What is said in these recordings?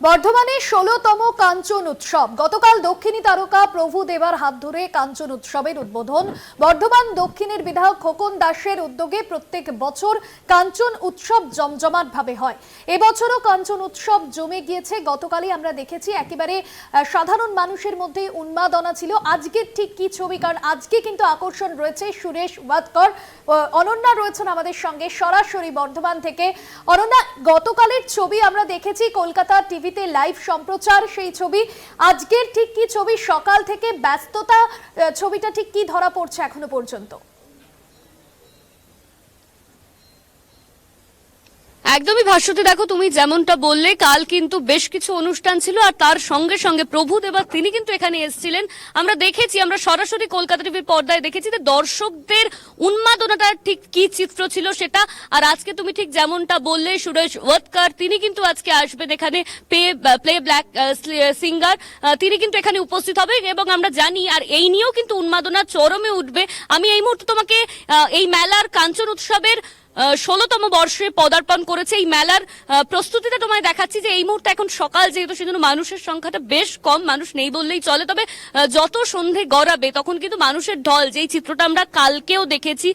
বর্ধমানে ১৬তম কাঞ্চন উৎসব গতকাল দক্ষিণী তারকা প্রভু দেবার হাত ধরে কাঞ্চন উৎসবের উদ্বোধন। বর্ধমান দক্ষিণের বিধায়ক খোকন দাসের উদ্যোগে প্রত্যেক বছর কাঞ্চন উৎসব জমজমাট ভাবে হয়। এবছরও কাঞ্চন উৎসব জমে গিয়েছে। গতকালই আমরা দেখেছি একেবারে সাধারণ মানুষের মধ্যে উন্মাদনা ছিল। আজকে ঠিক কি ছবি, কারণ আজকে কিন্তু আকর্ষণ রয়েছে সুরেশ ওয়াদকর। অনন্যা রয়েছেন আমাদের সঙ্গে সরাসরি বর্ধমান থেকে। অনন্যা, গতকালের ছবি আমরা দেখেছি কলকাতা টিভিতে লাইভ সম্প্রচার, সেই ছবি আজকের ঠিক কি ছবি, সকাল থেকে ব্যস্ততা, ছবিটা ঠিক কি ধরা পড়ছে এখনো পর্যন্ত? একদমই ভাস্বতী, দেখো তুমি যেমনটা বললে কাল কিন্তু বেশ কিছু অনুষ্ঠান ছিল আর তার সঙ্গে সঙ্গে প্রভু দেবা তিনি কিন্তু এখানে এসেছিলেন। আমরা দেখেছি, আমরা সরাসরি কলকাতা টিভির পর্দায় দেখেছি যে দর্শকদের উন্মাদনাটা ঠিক কি চিত্র ছিল সেটা। আর আজকে তুমি ঠিক যেমনটা বললে সুরেশ ওয়াদকর তিনি কিন্তু আজকে আসবেন এখানে, প্লে ব্ল্যাক সিঙ্গার, তিনি কিন্তু এখানে উপস্থিত হবে এবং আমরা জানি আর এই নিয়েও কিন্তু উন্মাদনা চরমে উঠবে। আমি এই মুহূর্তে তোমাকে এই মেলার কাঞ্চন উৎসবের ১৬তম বর্ষে পদার্পণ করেছে এই মেলার প্রস্তুতিটা তোমায় দেখাচ্ছি যে এই মুহূর্তে এখন সকাল, যেহেতু সেজন্য মানুষের সংখ্যাটা বেশ কম, মানুষ নেই বললেই চলে। তবে যত সন্ধে গড়াবে তখন কিন্তু মানুষের ঢল, যেই চিত্রটা আমরা কালকেও দেখেছি।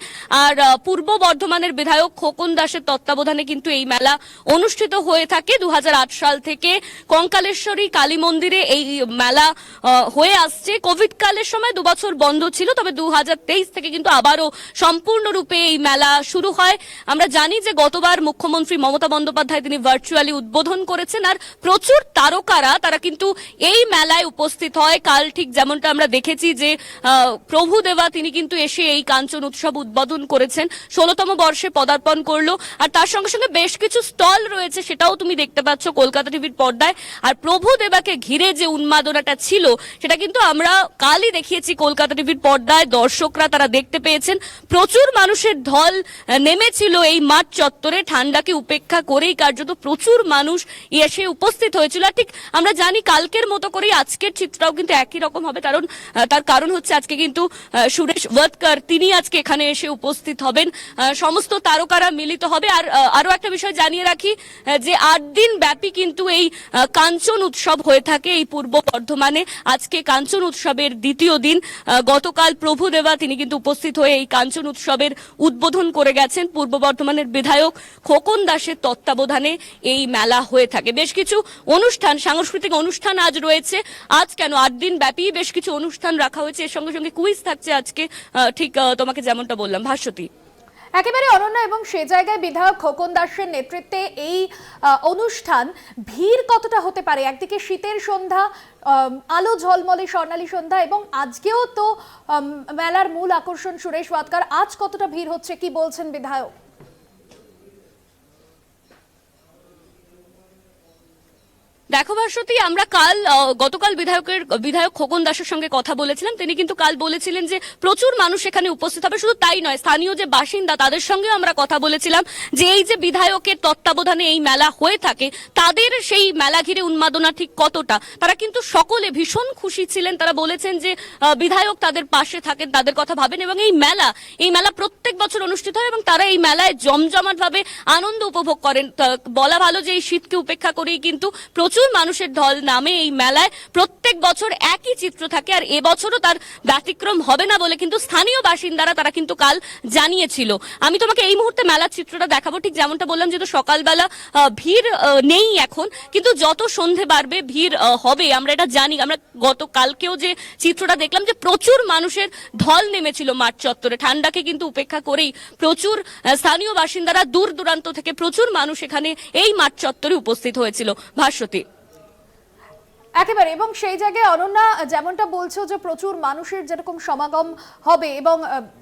আর পূর্ব বর্ধমানের বিধায়ক খোকন দাসের তত্ত্বাবধানে কিন্তু এই মেলা অনুষ্ঠিত হয়ে থাকে ২০০৮ সাল থেকে। কঙ্কালেশ্বরী কালী মন্দিরে এই মেলা হয়ে আসছে। কোভিড কালের সময় ২ বছর বন্ধ ছিল, তবে ২০২৩ থেকে কিন্তু আবারও সম্পূর্ণরূপে এই মেলা শুরু হয়। আমরা জানি যে গতবার মুখ্যমন্ত্রী মমতা বন্দ্যোপাধ্যায় তিনি ভার্চুয়ালি উদ্বোধন করেছেন আর প্রচুর তারকারা তারা কিন্তু এই মেলায় উপস্থিত হয়। কাল ঠিক যেমনটা আমরা দেখেছি যে প্রভু দেবা তিনি কিন্তু এসে এই কাঞ্চন উৎসব উদ্বোধন করেছেন, ১৬তম বর্ষে পদার্পণ করলো। আর তার সঙ্গে সঙ্গে বেশ কিছু স্টল রয়েছে, সেটাও তুমি দেখতে পাচ্ছ কলকাতা টিভির পর্দায়। আর প্রভু দেবাকে ঘিরে যে উন্মাদনাটা ছিল সেটা কিন্তু আমরা কালই দেখিয়েছি কলকাতা টিভির পর্দায়। দর্শকরা তারা দেখতে পেয়েছেন, প্রচুর মানুষের ঢল নেমেছিল এই মাঠ চত্বরে। ঠান্ডাকে উপেক্ষা করেই কার্যত প্রচুর মানুষ এসে উপস্থিত হয়েছিল। আর ঠিক আমরা জানি কালকের মতো করেই আজকের চিত্রটাও কিন্তু একই রকম হবে, কারণ তার কারণ হচ্ছে আজকে কিন্তু সুরেশ ওয়াদকর তিনি আজকে এখানে এসে উপস্থিত হবেন, সমস্ত তারকারা মিলিত হবে। আর আরো একটা বিষয় জানিয়ে রাখি যে ৮ দিন ব্যাপী কিন্তু এই কাঞ্চন উৎসব হয়ে থাকে এই পূর্ব বর্ধমানে। আজকে কাঞ্চন উৎসবের দ্বিতীয় দিন। গতকাল প্রভু দেবা তিনি কিন্তু উপস্থিত হয়ে এই কাঞ্চন উৎসবের উদ্বোধন করে গেছেন। পূর্ব বর্ধমানের বিধায়ক খোকন দাসের তত্ত্বাবধানে এই মেলা হয়ে থাকে। বেশ কিছু অনুষ্ঠান, সাংস্কৃতিক অনুষ্ঠান আজ রয়েছে। আজ কেন ৮ দিন ব্যাপী বেশ কিছু অনুষ্ঠান রাখা হয়েছে, এর সঙ্গে সঙ্গে কুইজ থাকছে আজকে, ঠিক তোমাকে যেমনটা বললাম ভাস্বতী। একেবারে অনন্যা, এবং সে জায়গায় বিধায়ক খোকন দাসের নেতৃত্বে এই অনুষ্ঠান, ভিড় কতটা হতে পারে? একদিকে শীতের সন্ধ্যা, আলো ঝলমলে স্বর্ণালী সন্ধ্যা, এবং আজকেও তো মেলার মূল আকর্ষণ সুরেশ ওয়াদকর। আজ কতটা ভিড় হচ্ছে, কি বলছেন বিধায়ক? দেখো ভাস্বতী, আমরা গতকাল বিধায়ক খোকন দাসের সঙ্গে কথা বলেছিলাম। তিনি কিন্তু কাল বলেছিলেন যে প্রচুর মানুষ এখানে উপস্থিত হবে। শুধু তাই নয়, স্থানীয় যে বাসিন্দা তাদের সঙ্গেও আমরা কথা বলেছিলাম যে এই যে বিধায়কের তত্ত্বাবধানে এই মেলা হয়ে থাকে তাদের সেই মেলা ঘিরে উন্মাদনা ঠিক কতটা। তারা কিন্তু সকলে ভীষণ খুশি ছিলেন। তারা বলেছেন যে বিধায়ক তাদের পাশে থাকেন, তাদের কথা ভাবেন, এবং এই মেলা প্রত্যেক বছর অনুষ্ঠিত হয় এবং তারা এই মেলায় জমজমাট ভাবে আনন্দ উপভোগ করেন। বলা ভালো যে এই শীতকে উপেক্ষা করেই কিন্তু প্রচুর মানুষের ঢল নামে এই মেলায়। প্রত্যেক বছর একই চিত্র থাকে আর এবছরও তার ব্যতিক্রম হবে না বলে কিন্তু স্থানীয় বাসিন্দারা তারা কিন্তু কাল জানিয়েছিল। আমি তোমাকে এই মুহূর্তে মেলার চিত্রটা দেখাবো। ঠিক যেমনটা বললাম, যেহেতু সকালবেলা ভিড় নেই এখন, কিন্তু যত সন্ধে বাড়বে ভিড় হবে, আমরা এটা জানি। আমরা গতকালকেও যে চিত্রটা দেখলাম যে প্রচুর মানুষের ঢল নেমেছিল মাঠ চত্বরে। ঠান্ডাকে কিন্তু উপেক্ষা করেই প্রচুর স্থানীয় বাসিন্দারা, দূর দূরান্ত থেকে প্রচুর মানুষ এখানে এই মাঠ চত্বরে উপস্থিত হয়েছিল ভাস্বতী। একেবারে, এবং সেই জায়গায় অনন্যা যেমনটা বলছো যে প্রচুর মানুষের যেরকম সমাগম হবে এবং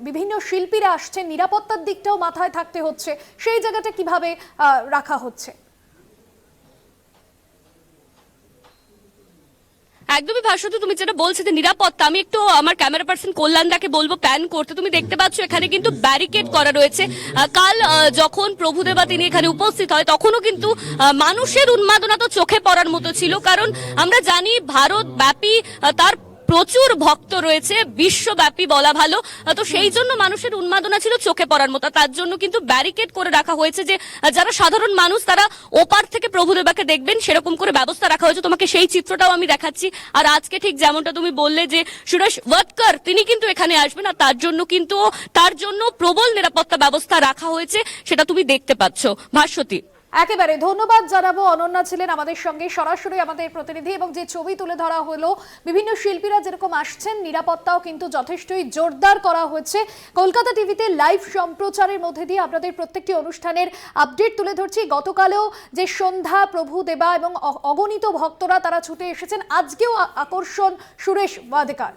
বিভিন্ন শিল্পীরা আসছেন, নিরাপত্তার দিকটাও মাথায় থাকতে হচ্ছে, সেই জায়গাটা কিভাবে রাখা হচ্ছে? একদমই ভাস্বতী, তুমি যেটা বলছো যে নিরাপত্তা, আমি একটু আমার ক্যামেরা পার্সন কল্যাণদাকে বলবো প্যান করতে। তুমি দেখতে পাচ্ছ এখানে কিন্তু ব্যারিকেড করা রয়েছে। কাল যখন প্রভু দেবা তিনি এখানে উপস্থিত হয় তখনও কিন্তু মানুষের উন্মাদনা তো চোখে পড়ার মতো ছিল, কারণ আমরা জানি ভারত ব্যাপী তার প্রচুর ভক্ত রয়েছে, বিশ্বব্যাপী বলা ভালো। তো সেই জন্য মানুষের উন্মাদনা ছিল চোখে পড়ার মতো। তার জন্য কিন্তু ব্যারিকেড করে রাখা হয়েছে যে যারা সাধারণ মানুষ তারা ওপার থেকে প্রভুদেবাকে দেখবেন, সেরকম করে ব্যবস্থা রাখা হয়েছে। তোমাকে সেই চিত্রটাও আমি দেখাচ্ছি। আর আজকে ঠিক যেমনটা তুমি বললে যে সুরেশ ওয়াটকার তিনি কিন্তু এখানে আসবেন, আর তার জন্য প্রবল নিরাপত্তা ব্যবস্থা রাখা হয়েছে, সেটা তুমি দেখতে পাচ্ছ। ভাস্বতী, একেবারে ধন্যবাদ জানাবো। অনন্যা ছিলেন আমাদের সঙ্গে সরাসরি আমাদের প্রতিনিধি, এবং যে ছবি তুলে ধরা হলো বিভিন্ন শিল্পীরা যেরকম আসছেন, নিরাপত্তাও কিন্তু যথেষ্টই জোরদার করা হয়েছে। কলকাতা টিভিতে লাইভ সম্প্রচারের মধ্যে দিয়ে আপনাদের প্রত্যেকটি অনুষ্ঠানের আপডেট তুলে ধরছি। গতকালেও যে সন্ধ্যা প্রভু দেবা এবং অগণিত ভক্তরা তারা ছুটে এসেছেন, আজকেও আকর্ষণ সুরেশ ওয়াদেকার।